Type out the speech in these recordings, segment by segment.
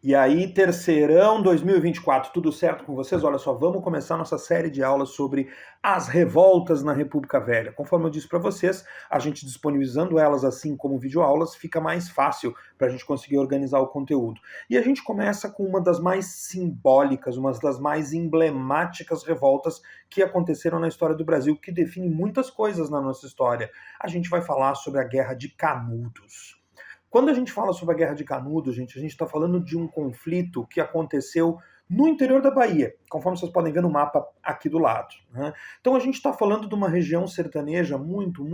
E aí, terceirão 2024, tudo certo com vocês? Olha só, vamos começar nossa série de aulas sobre as revoltas na República Velha. Conforme eu disse para vocês, a gente disponibilizando elas assim como videoaulas, fica mais fácil para a gente conseguir organizar o conteúdo. E a gente começa com uma das mais simbólicas, uma das mais emblemáticas revoltas que aconteceram na história do Brasil, que define muitas coisas na nossa história. A gente vai falar sobre a Guerra de Canudos. Quando a gente fala sobre a Guerra de Canudos, gente, a gente está falando de um conflito que aconteceu no interior da Bahia, conforme vocês podem ver no mapa aqui do lado, né? Então a gente está falando de uma região sertaneja muito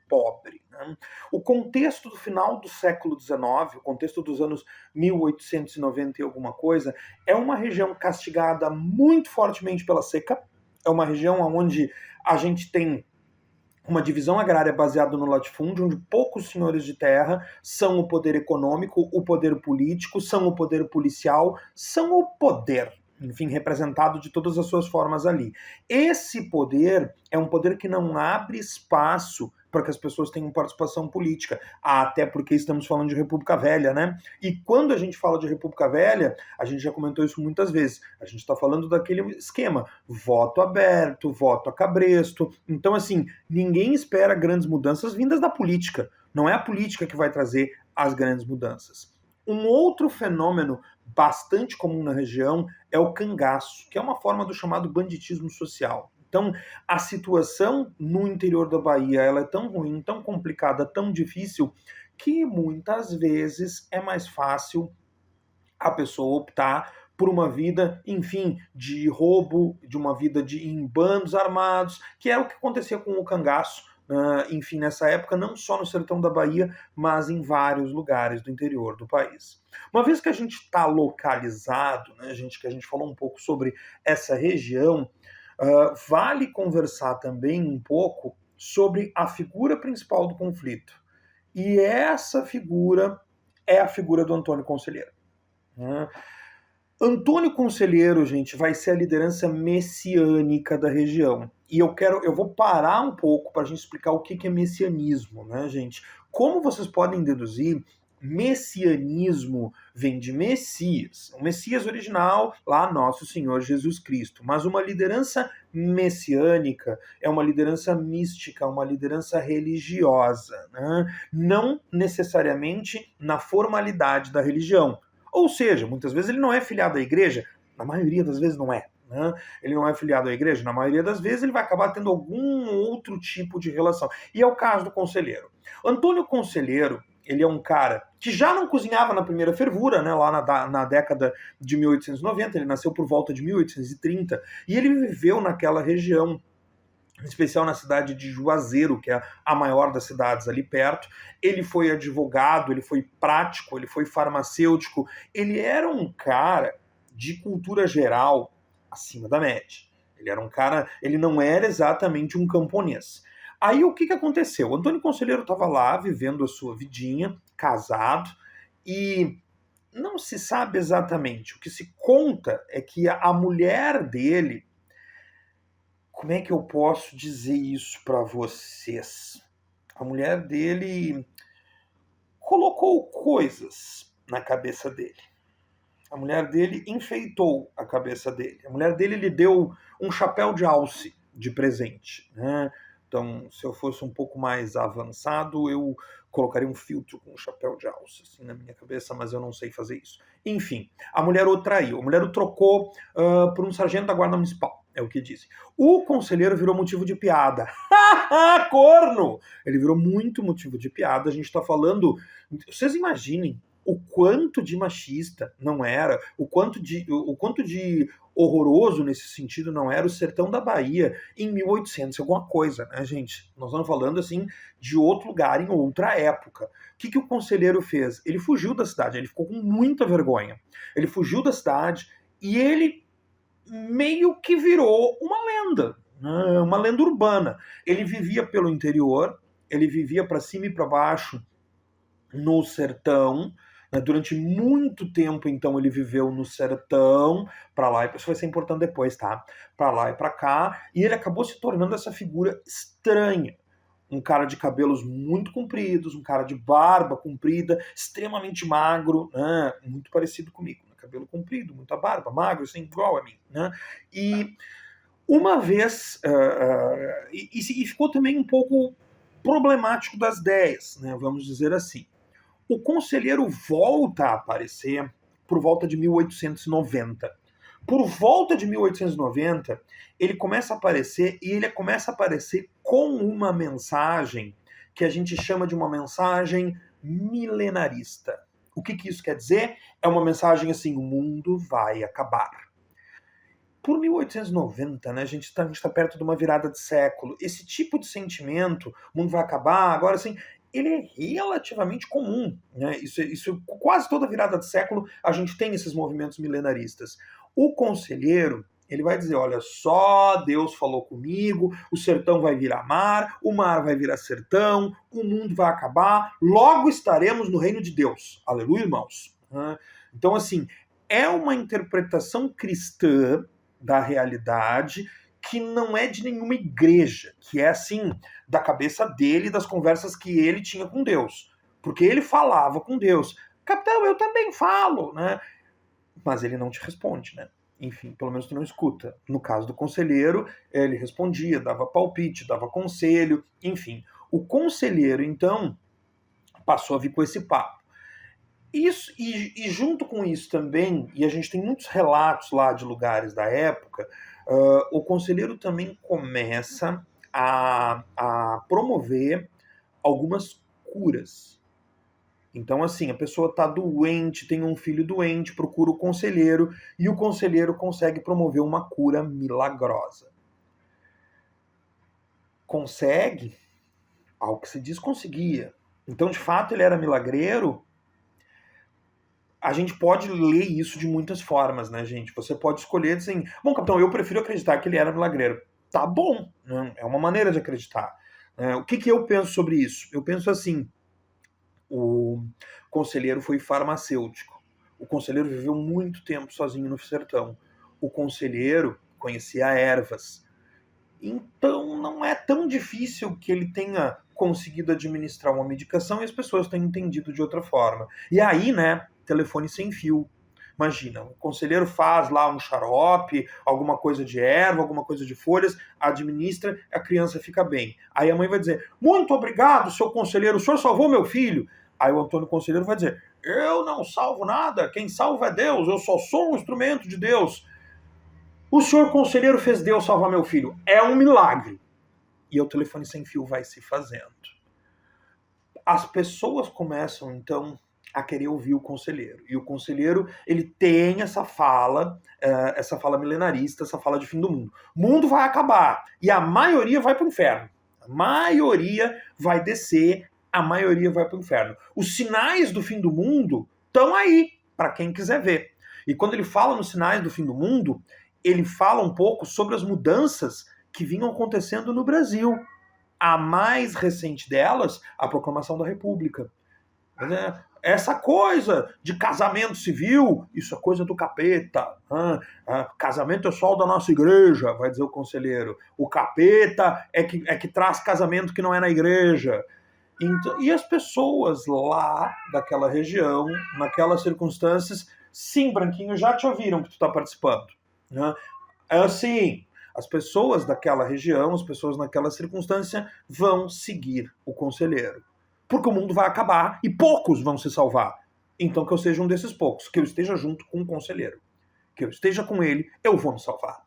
pobre, né? O contexto do final do século XIX, o contexto dos anos 1890 e alguma coisa, é uma região castigada muito fortemente pela seca, é uma região onde a gente tem uma divisão agrária baseada no latifúndio, onde poucos senhores de terra são o poder econômico, o poder político, são o poder policial, são o poder, enfim, representado de todas as suas formas ali. Esse poder é um poder que não abre espaço para que as pessoas tenham participação política, até porque estamos falando de República Velha, né? E quando a gente fala de República Velha, a gente já comentou isso muitas vezes, a gente está falando daquele esquema, voto aberto, voto a cabresto, então assim, ninguém espera grandes mudanças vindas da política, não é a política que vai trazer as grandes mudanças. Um outro fenômeno bastante comum na região é o cangaço, que é uma forma do chamado banditismo social. Então, a situação no interior da Bahia ela é tão ruim, tão complicada, tão difícil, que muitas vezes é mais fácil a pessoa optar por uma vida, enfim, de roubo, de uma vida em bandos armados, que é o que acontecia com o cangaço, enfim, nessa época, não só no sertão da Bahia, mas em vários lugares do interior do país. Uma vez que a gente está localizado, né, que a gente falou um pouco sobre essa região, vale conversar também um pouco sobre a figura principal do conflito. E essa figura é a figura do Antônio Conselheiro. Antônio Conselheiro, gente, vai ser a liderança messiânica da região. E eu vou parar um pouco para a gente explicar o que é messianismo, né, gente? Como vocês podem deduzir, messianismo vem de Messias, o Messias original, lá nosso Senhor Jesus Cristo. Mas uma liderança messiânica é uma liderança mística, uma liderança religiosa, né? Não necessariamente na formalidade da religião. Ou seja, muitas vezes ele não é filiado à igreja, na maioria das vezes não é. Né? Ele não é filiado à igreja, na maioria das vezes ele vai acabar tendo algum outro tipo de relação. E é o caso do Conselheiro. Antônio Conselheiro, ele é um cara que já não cozinhava na primeira fervura, né, lá na década de 1890, ele nasceu por volta de 1830, e ele viveu naquela região, em especial na cidade de Juazeiro, que é a maior das cidades ali perto. Ele foi advogado, ele foi prático, ele foi farmacêutico, ele era um cara de cultura geral acima da média. Ele era um cara, ele não era exatamente um camponês. Aí o que aconteceu? O Antônio Conselheiro estava lá, vivendo a sua vidinha, casado, e não se sabe exatamente. O que se conta é que a mulher dele, como é que eu posso dizer isso para vocês? A mulher dele colocou coisas na cabeça dele. A mulher dele enfeitou a cabeça dele. A mulher dele lhe deu um chapéu de alce de presente, né? Então, se eu fosse um pouco mais avançado, eu colocaria um filtro com um chapéu de alce assim, na minha cabeça, mas eu não sei fazer isso. Enfim, a mulher o traiu. A mulher o trocou por um sargento da guarda municipal. É o que dizem. O conselheiro virou motivo de piada. Corno! Ele virou muito motivo de piada. A gente está falando... Vocês imaginem o quanto de machista não era, o quanto de horroroso nesse sentido não era o sertão da Bahia em 1800 alguma coisa, né, gente? Nós estamos falando, assim, de outro lugar em outra época. O que o conselheiro fez? Ele fugiu da cidade, ele ficou com muita vergonha. Ele fugiu da cidade e ele meio que virou uma lenda, né? Uma lenda urbana. Ele vivia pelo interior, ele vivia para cima e para baixo no sertão. Durante muito tempo, então, ele viveu no sertão, para lá, e isso vai ser importante depois, tá? Para lá e para cá, e ele acabou se tornando essa figura estranha. um cara de cabelos muito compridos, um cara de barba comprida, extremamente magro, né? Muito parecido comigo, né? Cabelo comprido, muita barba, magro, assim, igual a mim, né? E uma vez, e ficou também um pouco problemático das ideias, né? Vamos dizer assim. O conselheiro volta a aparecer por volta de 1890. Por volta de 1890, ele começa a aparecer e ele começa a aparecer com uma mensagem que a gente chama de uma mensagem milenarista. O que isso quer dizer? É uma mensagem assim: o mundo vai acabar. Por 1890, né, a gente está perto de uma virada de século. Esse tipo de sentimento, o mundo vai acabar, agora assim, ele é relativamente comum. Né? Isso, quase toda virada de século, a gente tem esses movimentos milenaristas. O conselheiro, ele vai dizer, olha só, Deus falou comigo, o sertão vai virar mar, o mar vai virar sertão, o mundo vai acabar, logo estaremos no reino de Deus. Aleluia, irmãos. Então, assim, é uma interpretação cristã da realidade que não é de nenhuma igreja, que é assim, da cabeça dele, das conversas que ele tinha com Deus. Porque ele falava com Deus. Capitão, eu também falo, né? Mas ele não te responde, né? Enfim, pelo menos tu não escuta. No caso do conselheiro, ele respondia, dava palpite, dava conselho, enfim. O conselheiro, então, passou a vir com esse papo. Isso, e junto com isso também, e a gente tem muitos relatos lá de lugares da época, o conselheiro também começa a promover algumas curas. Então, assim, a pessoa está doente, tem um filho doente, procura o conselheiro, e o conselheiro consegue promover uma cura milagrosa. Consegue ao que se diz conseguia. Então, de fato, ele era milagreiro. A gente pode ler isso de muitas formas, né, gente? Você pode escolher assim, bom, capitão, eu prefiro acreditar que ele era milagreiro. Tá bom, né? É uma maneira de acreditar. O que eu penso sobre isso? Eu penso assim, o conselheiro foi farmacêutico. O conselheiro viveu muito tempo sozinho no sertão. O conselheiro conhecia ervas. Então não é tão difícil que ele tenha conseguido administrar uma medicação e as pessoas tenham entendido de outra forma. E aí, né, telefone sem fio. Imagina, o conselheiro faz lá um xarope, alguma coisa de erva, alguma coisa de folhas, administra, a criança fica bem. Aí a mãe vai dizer, muito obrigado, seu conselheiro, o senhor salvou meu filho. Aí o Antônio Conselheiro vai dizer, eu não salvo nada, quem salva é Deus, eu só sou um instrumento de Deus. O senhor conselheiro fez Deus salvar meu filho. É um milagre. E o telefone sem fio vai se fazendo. As pessoas começam, então, a querer ouvir o conselheiro. E o conselheiro, ele tem essa fala milenarista, essa fala de fim do mundo. O mundo vai acabar. E a maioria vai para o inferno. A maioria vai descer, a maioria vai para o inferno. Os sinais do fim do mundo estão aí, para quem quiser ver. E quando ele fala nos sinais do fim do mundo, ele fala um pouco sobre as mudanças que vinham acontecendo no Brasil. A mais recente delas, a proclamação da República. Essa coisa de casamento civil, isso é coisa do capeta. Casamento é só da nossa igreja, vai dizer o conselheiro. O capeta é que traz casamento que não é na igreja. Então, e as pessoas lá daquela região, naquelas circunstâncias, sim, Branquinho, já te ouviram que tu está participando. Né? É assim, as pessoas daquela região, as pessoas naquela circunstância vão seguir o conselheiro. Porque o mundo vai acabar e poucos vão se salvar. Então que eu seja um desses poucos, que eu esteja junto com o conselheiro. Que eu esteja com ele, eu vou me salvar.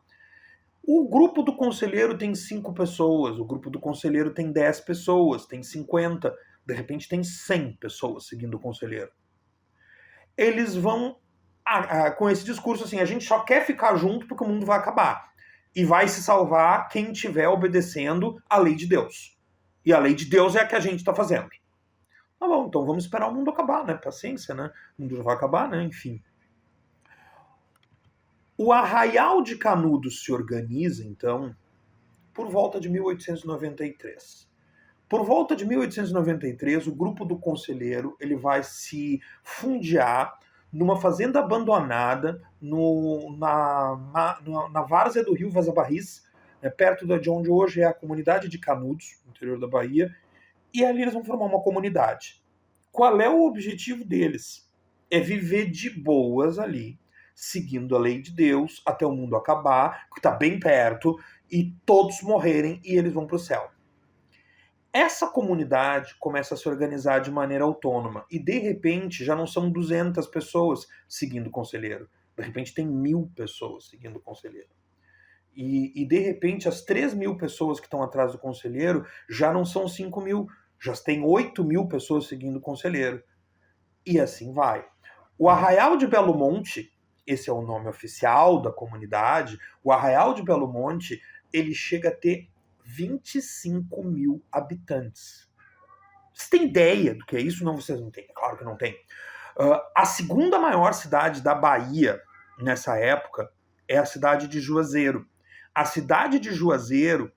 O grupo do conselheiro tem 5 pessoas, o grupo do conselheiro tem 10 pessoas, tem 50, de repente tem 100 pessoas seguindo o conselheiro. Eles vão com esse discurso assim, a gente só quer ficar junto porque o mundo vai acabar. E vai se salvar quem estiver obedecendo a lei de Deus. E a lei de Deus é a que a gente está fazendo. Tá bom, então vamos esperar o mundo acabar, né? Paciência, né? O mundo já vai acabar, né? Enfim. O Arraial de Canudos se organiza, então, por volta de 1893. Por volta de 1893, o grupo do conselheiro ele vai se fundear numa fazenda abandonada na várzea do rio Vaza Barris, perto de onde hoje é a comunidade de Canudos, no interior da Bahia, e ali eles vão formar uma comunidade. Qual é o objetivo deles? É viver de boas ali, seguindo a lei de Deus até o mundo acabar, que está bem perto, e todos morrerem e eles vão para o céu. Essa comunidade começa a se organizar de maneira autônoma e, de repente, já não são 200 pessoas seguindo o conselheiro. De repente, tem 1.000 pessoas seguindo o conselheiro. E de repente, as 3.000 pessoas que estão atrás do conselheiro já não são 5.000, já tem 8.000 pessoas seguindo o conselheiro. E assim vai. O Arraial de Belo Monte, esse é o nome oficial da comunidade, o Arraial de Belo Monte, ele chega a ter 25.000 habitantes. Vocês têm ideia do que é isso? Não, vocês não têm. Claro que não tem. A segunda maior cidade da Bahia, nessa época, é a cidade de Juazeiro. A cidade de Juazeiro,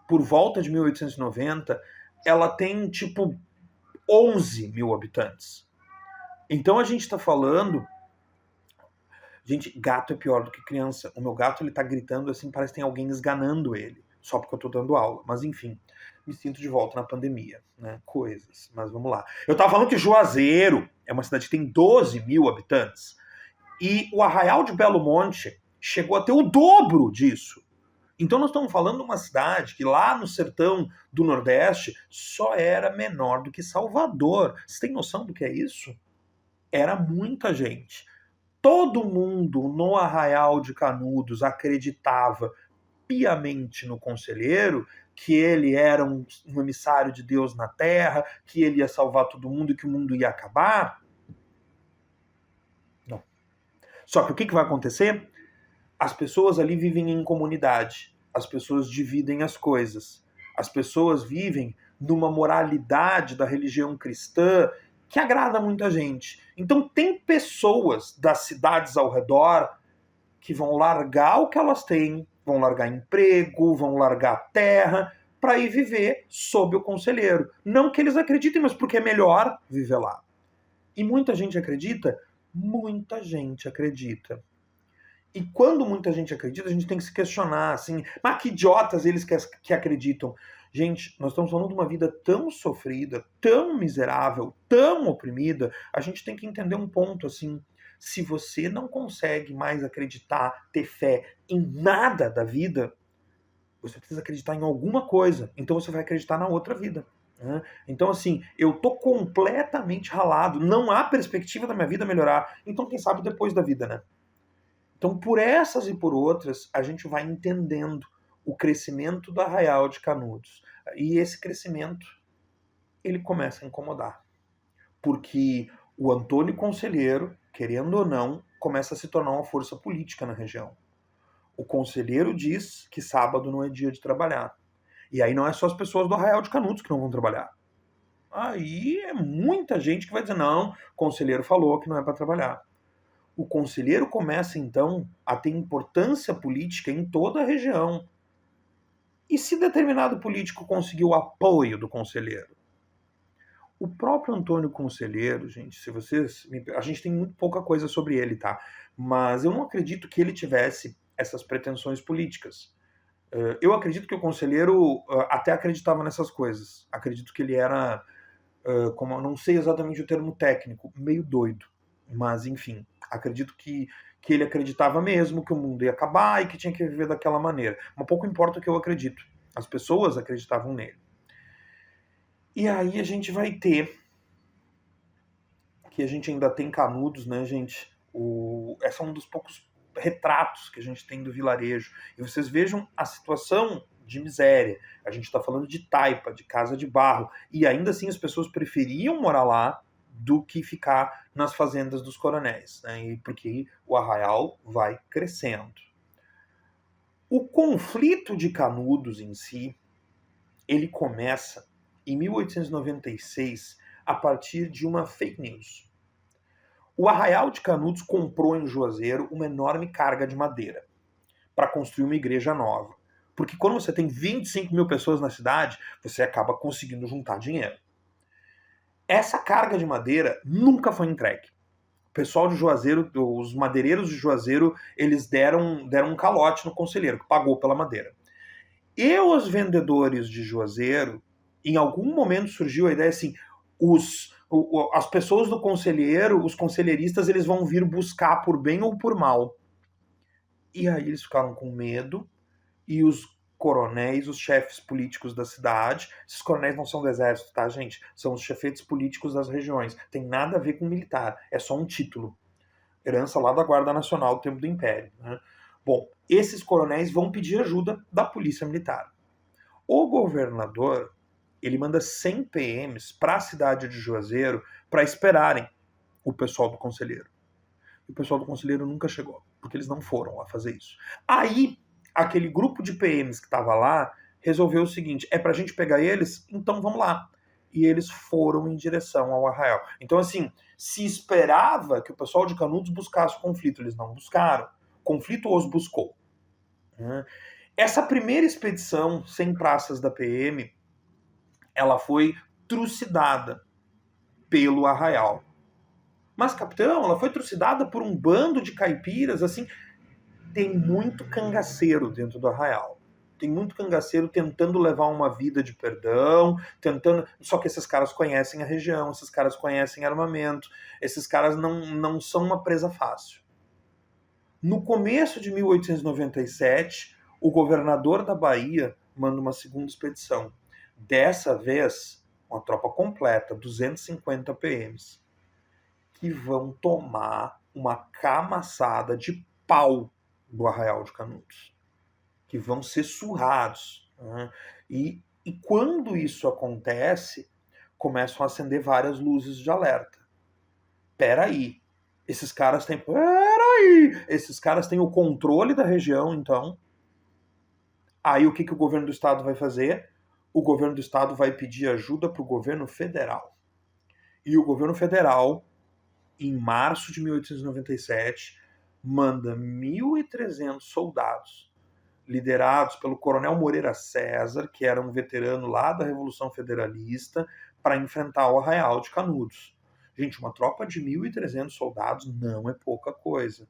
por volta de 1890, ela tem, tipo, 11.000 habitantes. Então a gente está falando... Gente, gato é pior do que criança. O meu gato, ele tá gritando assim, parece que tem alguém esganando ele. Só porque eu tô dando aula. Mas enfim, me sinto de volta na pandemia, né? Coisas. Mas vamos lá. Eu tava falando que Juazeiro é uma cidade que tem 12.000 habitantes. E o Arraial de Belo Monte chegou a ter o dobro disso. Então nós estamos falando de uma cidade que lá no sertão do Nordeste só era menor do que Salvador. Você tem noção do que é isso? Era muita gente. Todo mundo no Arraial de Canudos acreditava piamente no conselheiro, que ele era um emissário de Deus na Terra, que ele ia salvar todo mundo e que o mundo ia acabar. Não. Só que o que vai acontecer? As pessoas ali vivem em comunidade, as pessoas dividem as coisas, as pessoas vivem numa moralidade da religião cristã que agrada muita gente. Então tem pessoas das cidades ao redor que vão largar o que elas têm, vão largar emprego, vão largar terra, para ir viver sob o conselheiro. Não que eles acreditem, mas porque é melhor viver lá. E muita gente acredita? Muita gente acredita. E quando muita gente acredita, a gente tem que se questionar, assim, mas que idiotas eles que acreditam. Gente, nós estamos falando de uma vida tão sofrida, tão miserável, tão oprimida, a gente tem que entender um ponto, assim, se você não consegue mais acreditar, ter fé em nada da vida, você precisa acreditar em alguma coisa, então você vai acreditar na outra vida. Né? Então, assim, eu tô completamente ralado, não há perspectiva da minha vida melhorar, então quem sabe depois da vida, né? Então, por essas e por outras, a gente vai entendendo o crescimento do Arraial de Canudos. E esse crescimento, ele começa a incomodar. Porque o Antônio Conselheiro, querendo ou não, começa a se tornar uma força política na região. O conselheiro diz que sábado não é dia de trabalhar. E aí não é só as pessoas do Arraial de Canudos que não vão trabalhar. Aí é muita gente que vai dizer, não, o conselheiro falou que não é para trabalhar. O conselheiro começa, então, a ter importância política em toda a região. E se determinado político conseguiu o apoio do conselheiro? O próprio Antônio Conselheiro, gente, se vocês... A gente tem muito pouca coisa sobre ele, tá? Mas eu não acredito que ele tivesse essas pretensões políticas. Eu acredito que o conselheiro até acreditava nessas coisas. Acredito que ele era, como eu não sei exatamente o termo técnico, meio doido. Mas, enfim, acredito que ele acreditava mesmo que o mundo ia acabar e que tinha que viver daquela maneira. Mas pouco importa o que eu acredito. As pessoas acreditavam nele. E aí a gente vai ter, que a gente ainda tem Canudos, né, gente? Esse é um dos poucos retratos que a gente tem do vilarejo. E vocês vejam a situação de miséria. A gente está falando de taipa, de casa de barro. E ainda assim as pessoas preferiam morar lá do que ficar nas fazendas dos coronéis, né? Porque o Arraial vai crescendo. O conflito de Canudos em si, ele começa em 1896 a partir de uma fake news. O Arraial de Canudos comprou em Juazeiro uma enorme carga de madeira para construir uma igreja nova. Porque quando você tem 25.000 pessoas na cidade, você acaba conseguindo juntar dinheiro. Essa carga de madeira nunca foi entregue. O pessoal de Juazeiro, os madeireiros de Juazeiro, eles deram um calote no conselheiro, que pagou pela madeira. E os vendedores de Juazeiro, em algum momento surgiu a ideia assim, as pessoas do conselheiro, os conselheiristas, eles vão vir buscar por bem ou por mal. E aí eles ficaram com medo, e os coronéis, os chefes políticos da cidade, esses coronéis não são do exército, tá, gente? São os chefeiros políticos das regiões. Tem nada a ver com militar, é só um título. Herança lá da Guarda Nacional do tempo do Império. Né? Bom, esses coronéis vão pedir ajuda da polícia militar. O governador, ele manda 100 PMs para a cidade de Juazeiro para esperarem o pessoal do conselheiro. E o pessoal do conselheiro nunca chegou, porque eles não foram lá fazer isso. Aí, aquele grupo de PMs que estava lá resolveu o seguinte: é pra gente pegar eles? Então vamos lá. E eles foram em direção ao arraial. Então, assim, se esperava que o pessoal de Canudos buscasse o conflito, eles não buscaram. O conflito os buscou. Essa primeira expedição, sem praças da PM, ela foi trucidada pelo arraial. Mas, capitão, ela foi trucidada por um bando de caipiras, assim. Tem muito cangaceiro dentro do arraial. Tem muito cangaceiro tentando levar uma vida de perdão, tentando. Só que esses caras conhecem a região, esses caras conhecem armamento, esses caras não são uma presa fácil. No começo de 1897, o governador da Bahia manda uma segunda expedição. Dessa vez, uma tropa completa, 250 PMs, que vão tomar uma camaçada de pau do Arraial de Canudos, que vão ser surrados. Né? E quando isso acontece, começam a acender várias luzes de alerta. Peraí, esses caras têm... Esses caras têm o controle da região, então. Aí o que o governo do estado vai fazer? O governo do estado vai pedir ajuda para o governo federal. E o governo federal, em março de 1897, manda 1.300 soldados, liderados pelo coronel Moreira César, que era um veterano lá da Revolução Federalista, para enfrentar o Arraial de Canudos. Gente, uma tropa de 1.300 soldados não é pouca coisa.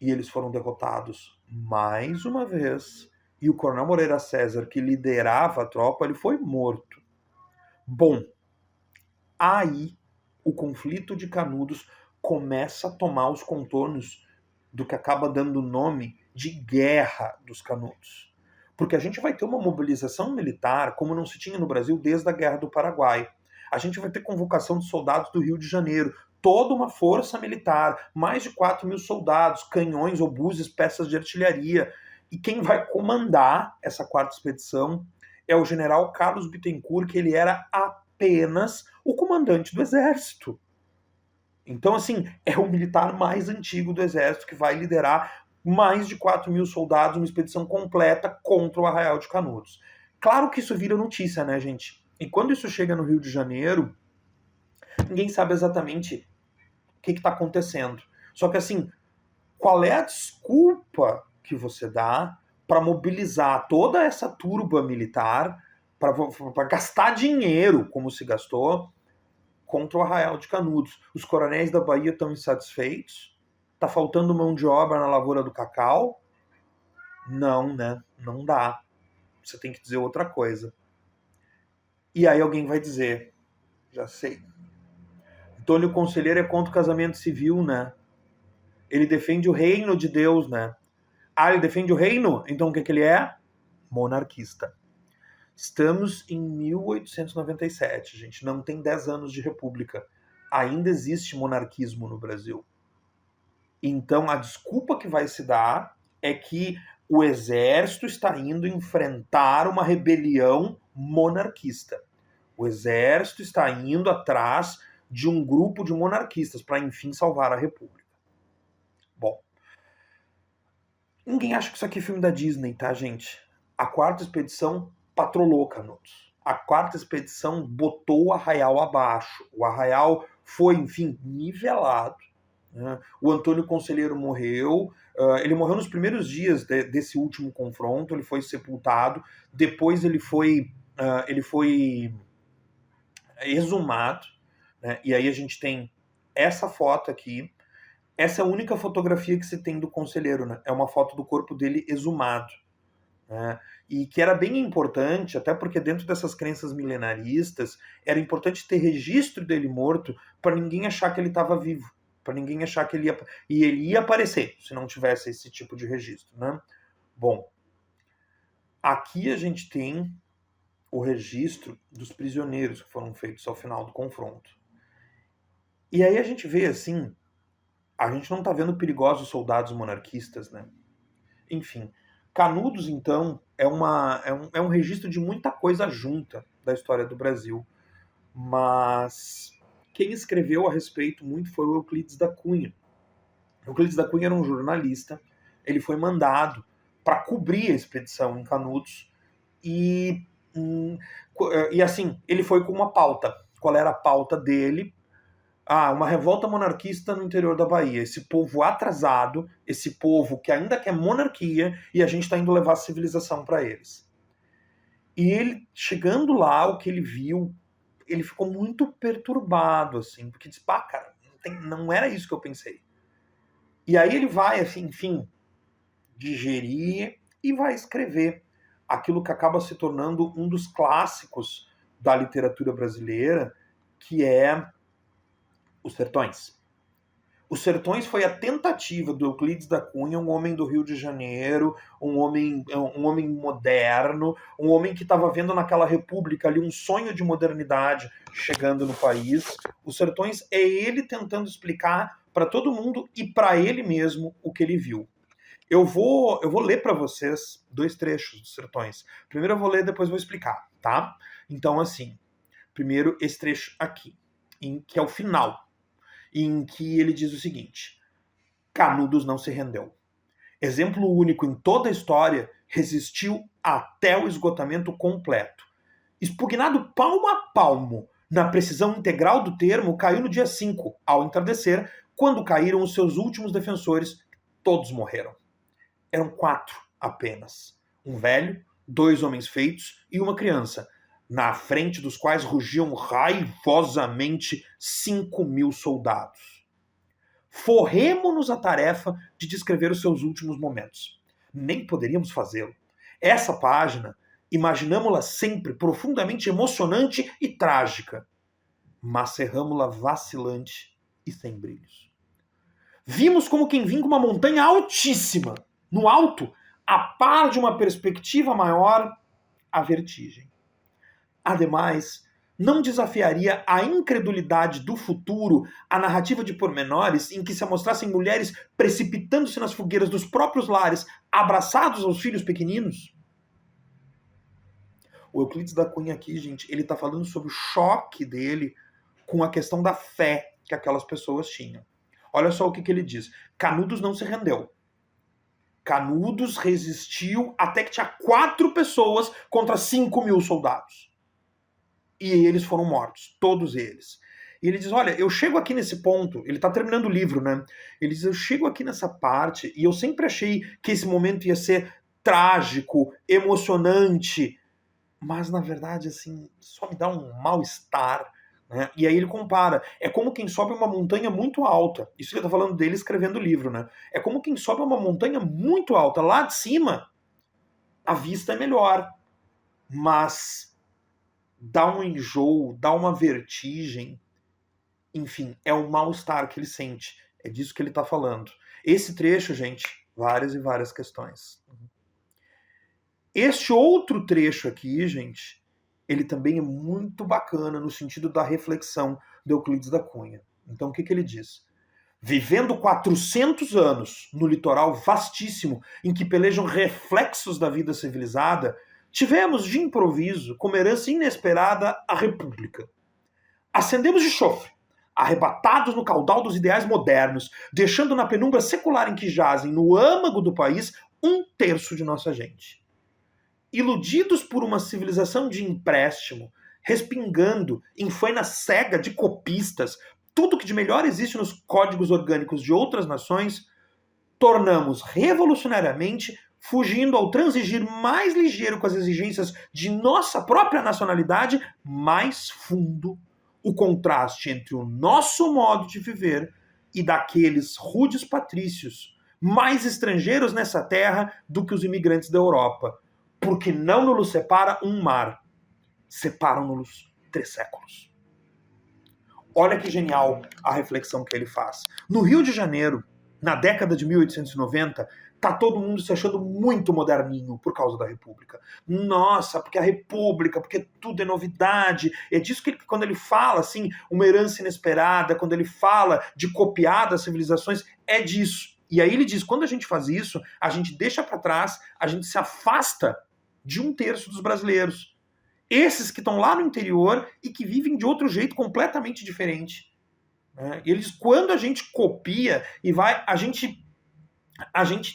E eles foram derrotados mais uma vez, e o coronel Moreira César, que liderava a tropa, ele foi morto. Bom, aí o conflito de Canudos começa a tomar os contornos do que acaba dando nome de Guerra dos Canudos. Porque a gente vai ter uma mobilização militar como não se tinha no Brasil desde a Guerra do Paraguai. A gente vai ter convocação de soldados do Rio de Janeiro, toda uma força militar, mais de 4.000 soldados, canhões, obuses, peças de artilharia. E quem vai comandar essa quarta expedição é o general Carlos Bittencourt, que ele era apenas o comandante do exército. Então, assim, é o militar mais antigo do exército que vai liderar mais de 4.000 soldados, uma expedição completa contra o Arraial de Canudos. Claro que isso vira notícia, né, gente? E quando isso chega no Rio de Janeiro, ninguém sabe exatamente o que está acontecendo. Só que, assim, qual é a desculpa que você dá para mobilizar toda essa turba militar, para gastar dinheiro como se gastou, contra o Arraial de Canudos? Os coronéis da Bahia estão insatisfeitos? Tá faltando mão de obra na lavoura do cacau? Não, né? Não dá. Você tem que dizer outra coisa. E aí alguém vai dizer, já sei, Antônio Conselheiro é contra o casamento civil, né? Ele defende o reino de Deus, né? Ah, ele defende o reino? Então o que ele é? Monarquista. Estamos em 1897, gente. Não tem 10 anos de república. Ainda existe monarquismo no Brasil. Então a desculpa que vai se dar é que o exército está indo enfrentar uma rebelião monarquista. O exército está indo atrás de um grupo de monarquistas para, enfim, salvar a república. Bom, ninguém acha que isso aqui é filme da Disney, tá, gente? A quarta expedição patrolou Canudos. A quarta expedição botou o Arraial abaixo. O Arraial foi, enfim, nivelado. Né? O Antônio Conselheiro morreu. Ele morreu nos primeiros dias desse último confronto. Ele foi sepultado. Depois ele foi exumado. Né? E aí a gente tem essa foto aqui. Essa é a única fotografia que se tem do conselheiro. Né? É uma foto do corpo dele exumado. né? E que era bem importante, até porque dentro dessas crenças milenaristas, era importante ter registro dele morto para ninguém achar que ele estava vivo, para ninguém achar que ele ia... E ele ia aparecer se não tivesse esse tipo de registro, né? Bom, aqui a gente tem o registro dos prisioneiros que foram feitos ao final do confronto. E aí a gente vê assim, a gente não está vendo perigosos soldados monarquistas, né? Enfim, Canudos, então, é um registro de muita coisa junta da história do Brasil. Mas quem escreveu a respeito muito foi o Euclides da Cunha. Euclides da Cunha era um jornalista, ele foi mandado para cobrir a expedição em Canudos e, e assim, ele foi com uma pauta. Qual era a pauta dele? Uma revolta monarquista no interior da Bahia. Esse povo atrasado, esse povo que ainda quer monarquia e a gente está indo levar a civilização para eles. E ele, chegando lá, o que ele viu, ele ficou muito perturbado, assim, porque disse, pá, cara, não era isso que eu pensei. E aí ele vai, assim, enfim, digerir e vai escrever aquilo que acaba se tornando um dos clássicos da literatura brasileira, que é Os Sertões. Os Sertões foi a tentativa do Euclides da Cunha, um homem do Rio de Janeiro, um homem moderno, um homem que estava vendo naquela república ali um sonho de modernidade chegando no país. Os Sertões é ele tentando explicar para todo mundo e para ele mesmo o que ele viu. Eu vou ler para vocês 2 trechos dos Sertões. Primeiro eu vou ler, depois vou explicar, tá? Então, assim, primeiro esse trecho aqui, que é o final, em que ele diz o seguinte: Canudos não se rendeu. Exemplo único em toda a história, resistiu até o esgotamento completo. Expugnado palmo a palmo, na precisão integral do termo, caiu no dia 5, ao entardecer, quando caíram os seus últimos defensores, todos morreram. Eram 4 apenas. Um velho, 2 homens feitos e uma criança, na frente dos quais rugiam raivosamente 5.000 soldados. Forremo-nos a tarefa de descrever os seus últimos momentos. Nem poderíamos fazê-lo. Essa página, imaginamo-la sempre profundamente emocionante e trágica, mas cerramo-la vacilante e sem brilhos. Vimos como quem vinha com uma montanha altíssima, no alto, a par de uma perspectiva maior, a vertigem. Ademais, não desafiaria a incredulidade do futuro a narrativa de pormenores em que se mostrassem mulheres precipitando-se nas fogueiras dos próprios lares, abraçados aos filhos pequeninos? O Euclides da Cunha aqui, gente, ele está falando sobre o choque dele com a questão da fé que aquelas pessoas tinham. Olha só o que ele diz. Canudos não se rendeu. Canudos resistiu até que tinha 4 pessoas contra 5.000 soldados. E eles foram mortos, todos eles. E ele diz, olha, eu chego aqui nesse ponto, ele está terminando o livro, né? Ele diz, eu chego aqui nessa parte e eu sempre achei que esse momento ia ser trágico, emocionante, mas na verdade, assim, só me dá um mal-estar. Né? E aí ele compara, é como quem sobe uma montanha muito alta, isso ele está falando dele escrevendo o livro, né? É como quem sobe uma montanha muito alta, lá de cima a vista é melhor, mas dá um enjoo, dá uma vertigem, enfim, é o mal-estar que ele sente, é disso que ele está falando. Esse trecho, gente, várias e várias questões. Este outro trecho aqui, gente, ele também é muito bacana no sentido da reflexão de Euclides da Cunha. Então, o que ele diz? Vivendo 400 anos no litoral vastíssimo em que pelejam reflexos da vida civilizada, tivemos de improviso, como herança inesperada, a República. Acendemos de chofre, arrebatados no caudal dos ideais modernos, deixando na penumbra secular em que jazem, no âmago do país, 1/3 de nossa gente. Iludidos por uma civilização de empréstimo, respingando em faina cega de copistas tudo que de melhor existe nos códigos orgânicos de outras nações, tornamos revolucionariamente, fugindo ao transigir mais ligeiro com as exigências de nossa própria nacionalidade, mais fundo o contraste entre o nosso modo de viver e daqueles rudes patrícios, mais estrangeiros nessa terra do que os imigrantes da Europa, Porque não nos separa um mar, separam-nos 3 séculos. Olha que genial a reflexão que ele faz. No Rio de Janeiro, na década de 1890, tá todo mundo se achando muito moderninho por causa da República. Nossa, porque a República, porque tudo é novidade. É disso que quando ele fala assim, uma herança inesperada, quando ele fala de copiar das civilizações, é disso. E aí ele diz, quando a gente faz isso, a gente deixa para trás, a gente se afasta de 1/3 dos brasileiros. Esses que estão lá no interior e que vivem de outro jeito completamente diferente. Né? E ele diz, quando a gente copia e vai, a gente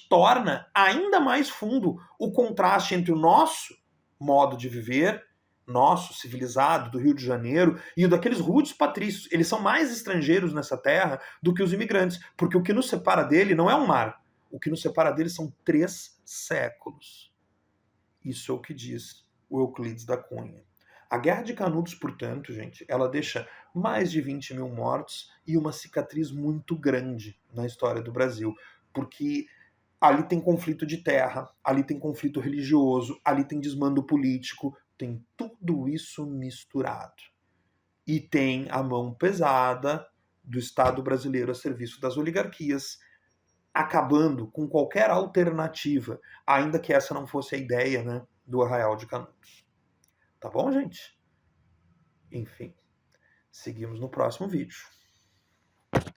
torna ainda mais fundo o contraste entre o nosso modo de viver, nosso civilizado do Rio de Janeiro, e o daqueles rudes patrícios. Eles são mais estrangeiros nessa terra do que os imigrantes, porque o que nos separa dele não é um mar, o que nos separa dele são 3 séculos. Isso é o que diz o Euclides da Cunha. A Guerra de Canudos, portanto, gente, ela deixa mais de 20 mil mortos e uma cicatriz muito grande na história do Brasil, porque ali tem conflito de terra, ali tem conflito religioso, ali tem desmando político, tem tudo isso misturado. E tem a mão pesada do Estado brasileiro a serviço das oligarquias, acabando com qualquer alternativa, ainda que essa não fosse a ideia, né, do Arraial de Canudos. Tá bom, gente? Enfim, seguimos no próximo vídeo.